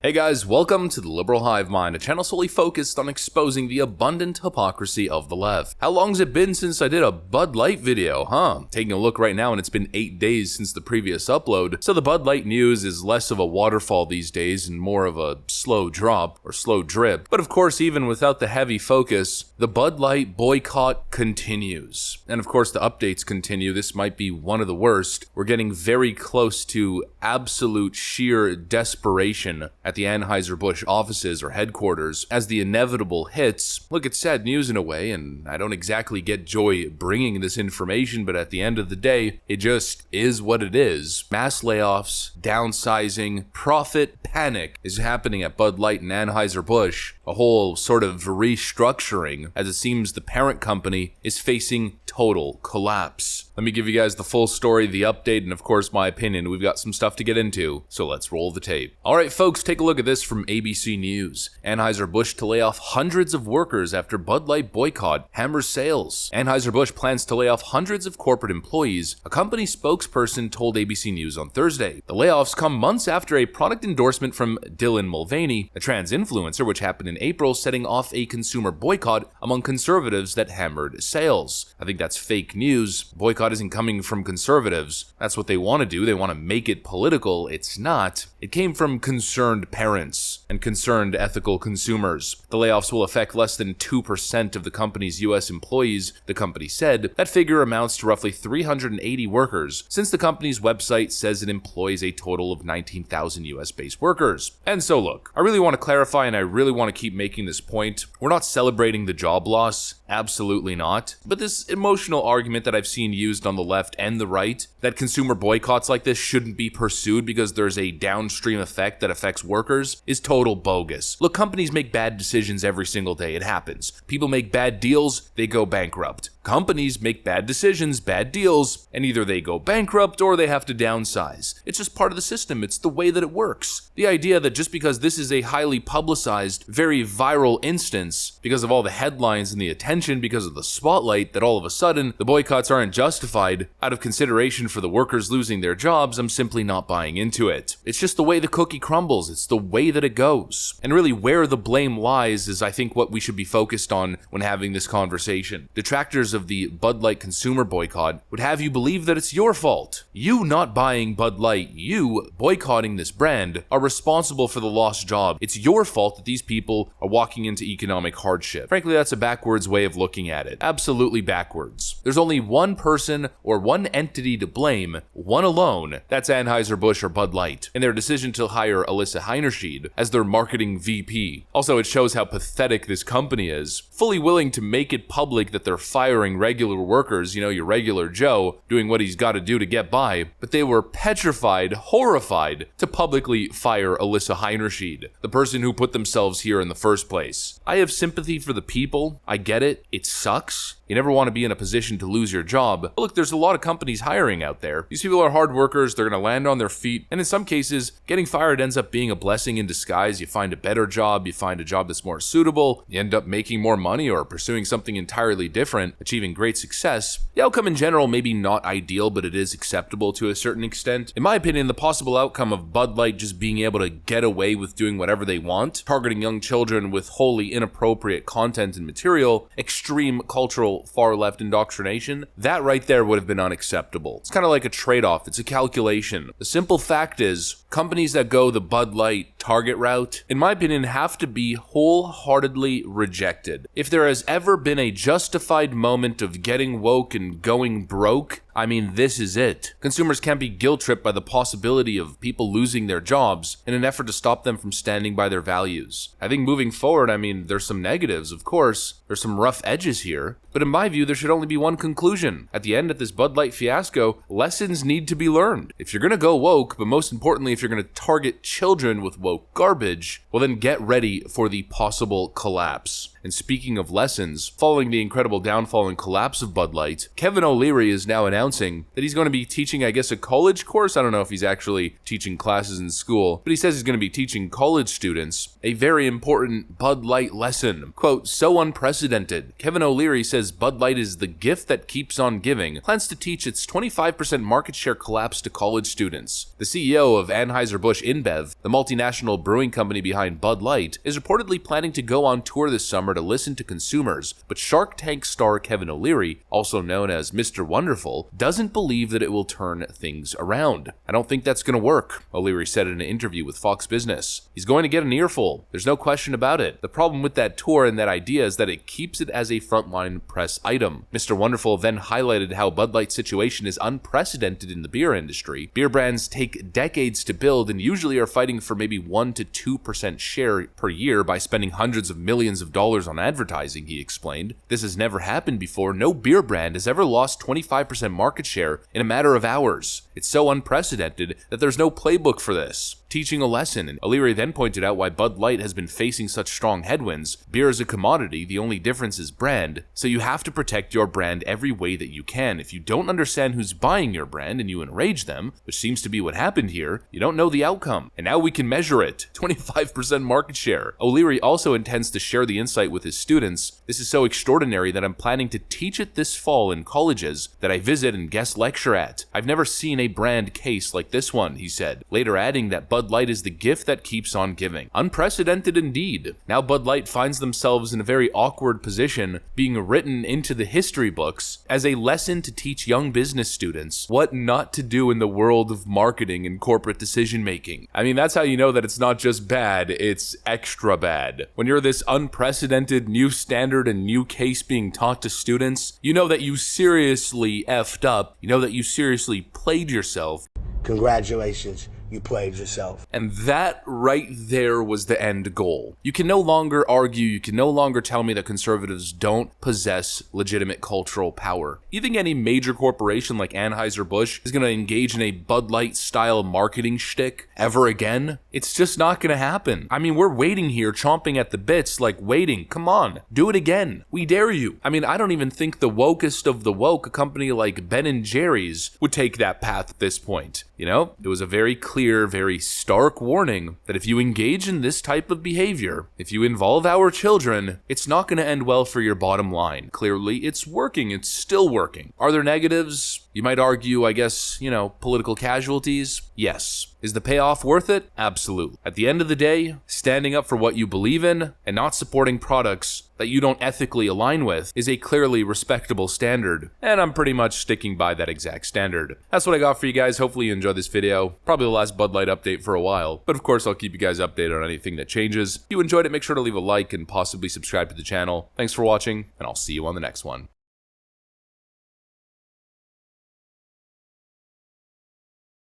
Hey guys, welcome to the Liberal Hive Mind, a channel solely focused on exposing the abundant hypocrisy of the left. How long's it been since I did a Bud Light video, huh? Taking a look right now and it's been 8 days since the previous upload, so the Bud Light news is less of a waterfall these days and more of a slow drop or slow drip. But of course, even without the heavy focus, the Bud Light boycott continues. And of course, the updates continue. This might be one of the worst. We're getting very close to absolute sheer desperation at the Anheuser-Busch offices or headquarters as the inevitable hits. Look, it's sad news in a way, and I don't exactly get joy bringing this information, but at the end of the day, it just is what it is. Mass layoffs, downsizing, profit panic is happening at Bud Light and Anheuser-Busch. A whole sort of restructuring, as it seems the parent company is facing total collapse. Let me give you guys the full story, the update, and of course my opinion. We've got some stuff to get into, so let's roll the tape. Alright folks, take a look at this from ABC News. Anheuser-Busch to lay off hundreds of workers after Bud Light boycott hammers sales. Anheuser-Busch plans to lay off hundreds of corporate employees, a company spokesperson told ABC News on Thursday. The layoffs come months after a product endorsement from Dylan Mulvaney, a trans influencer, which happened in April, setting off a consumer boycott among conservatives that hammered sales. I think that's fake news. Boycott isn't coming from conservatives. That's what they want to do. They want to make it political. It's not. It came from concerned parents and concerned ethical consumers. The layoffs will affect less than 2% of the company's U.S. employees, the company said. That figure amounts to roughly 380 workers, since the company's website says it employs a total of 19,000 U.S.-based workers. And so look, I really want to clarify and I really want to keep making this point. We're not celebrating the job loss. Absolutely not. But this emotional argument that I've seen used on the left and the right, that consumer boycotts like this shouldn't be pursued because there's a downstream effect that affects workers, is total bogus. Look, companies make bad decisions every single day. It happens. People make bad deals, they go bankrupt. Companies make bad decisions, bad deals, and either they go bankrupt or they have to downsize. It's just part of the system. It's the way that it works. The idea that just because this is a highly publicized, very viral instance, because of all the headlines and the attention, because of the spotlight, that all of a sudden the boycotts aren't justified out of consideration for the workers losing their jobs, I'm simply not buying into it. It's just the way the cookie crumbles. It's the way that it goes. And really where the blame lies is, I think, what we should be focused on when having this conversation. Detractors of the Bud Light consumer boycott would have you believe that it's your fault. You not buying Bud Light, you boycotting this brand, are responsible for the lost job. It's your fault that these people are walking into economic hardship. Frankly, that's a backwards way of looking at it. Absolutely backwards. There's only one person or one entity to blame, one alone. That's Anheuser-Busch or Bud Light, and their decision to hire Alyssa Heinerscheid as their marketing VP. Also, it shows how pathetic this company is, fully willing to make it public that they're firing regular workers, your regular Joe, doing what he's got to do to get by, but they were petrified, horrified to publicly fire Alyssa Heinerscheid, the person who put themselves here in the first place. I have sympathy for the people. I get it. It sucks. You never want to be in a position to lose your job. But look, there's a lot of companies hiring out there. These people are hard workers. They're going to land on their feet. And in some cases, getting fired ends up being a blessing in disguise. You find a better job. You find a job that's more suitable. You end up making more money or pursuing something entirely different, achieving great success. The outcome in general may be not ideal, but it is acceptable to a certain extent. In my opinion, the possible outcome of Bud Light just being able to get away with doing whatever they want, targeting young children with wholly inappropriate content and material, extreme cultural far-left indoctrination, that right there would have been unacceptable. It's kind of like a trade-off. It's a calculation. The simple fact is, companies that go the Bud Light Target route, in my opinion, have to be wholeheartedly rejected. If there has ever been a justified moment of getting woke and going broke, I mean, this is it. Consumers can't be guilt-tripped by the possibility of people losing their jobs in an effort to stop them from standing by their values. I think moving forward, there's some negatives, of course. There's some rough edges here. But in my view, there should only be one conclusion. At the end of this Bud Light fiasco, lessons need to be learned. If you're going to go woke, but most importantly, if you're going to target children with woke garbage, well then get ready for the possible collapse. And speaking of lessons, following the incredible downfall and collapse of Bud Light, Kevin O'Leary is now announcing that he's going to be teaching, I guess, a college course. I don't know if he's actually teaching classes in school, but he says he's going to be teaching college students a very important Bud Light lesson. Quote, so unprecedented. Kevin O'Leary says Bud Light is the gift that keeps on giving, plans to teach its 25% market share collapse to college students. The CEO of Anheuser-Busch InBev, the multinational brewing company behind Bud Light, is reportedly planning to go on tour this summer to listen to consumers, but Shark Tank star Kevin O'Leary, also known as Mr. Wonderful, doesn't believe that it will turn things around. I don't think that's going to work, O'Leary said in an interview with Fox Business. He's going to get an earful. There's no question about it. The problem with that tour and that idea is that it keeps it as a frontline press item. Mr. Wonderful then highlighted how Bud Light's situation is unprecedented in the beer industry. Beer brands take decades to build and usually are fighting for maybe 1 to 2% share per year by spending hundreds of millions of dollars on advertising, he explained. This has never happened before. No beer brand has ever lost 25% market share in a matter of hours. It's so unprecedented that there's no playbook for this. Teaching a lesson, and O'Leary then pointed out why Bud Light has been facing such strong headwinds. Beer is a commodity, the only difference is brand, so you have to protect your brand every way that you can. If you don't understand who's buying your brand and you enrage them, which seems to be what happened here, you don't know the outcome. And now we can measure it. 25% market share. O'Leary also intends to share the insight with his students. This is so extraordinary that I'm planning to teach it this fall in colleges that I visit and guest lecture at. I've never seen a brand case like this one, he said, later adding that Bud Light is the gift that keeps on giving. Unprecedented indeed. Now Bud Light finds themselves in a very awkward position, being written into the history books as a lesson to teach young business students what not to do in the world of marketing and corporate decision making. I mean, that's how you know that it's not just bad, it's extra bad. When you're this unprecedented new standard and new case being taught to students, you know that you seriously effed up. You know that you seriously played yourself. Congratulations. You played yourself. And that right there was the end goal. You can no longer argue, you can no longer tell me that conservatives don't possess legitimate cultural power. You think any major corporation like Anheuser-Busch is going to engage in a Bud Light style marketing shtick ever again? It's just not going to happen. I mean, we're waiting here, chomping at the bits, like waiting. Come on, do it again. We dare you. I mean, I don't even think the wokest of the woke, a company like Ben & Jerry's, would take that path at this point. You know, it was a very clear, very stark warning that if you engage in this type of behavior, if you involve our children, it's not going to end well for your bottom line. Clearly, it's working. It's still working. Are there negatives? You might argue, I guess, political casualties? Yes. Is the payoff worth it? Absolutely. At the end of the day, standing up for what you believe in and not supporting products that you don't ethically align with is a clearly respectable standard, and I'm pretty much sticking by that exact standard. That's what I got for you guys. Hopefully you enjoyed this video. Probably the last Bud Light update for a while, but of course I'll keep you guys updated on anything that changes. If you enjoyed it, make sure to leave a like and possibly subscribe to the channel. Thanks for watching, and I'll see you on the next one.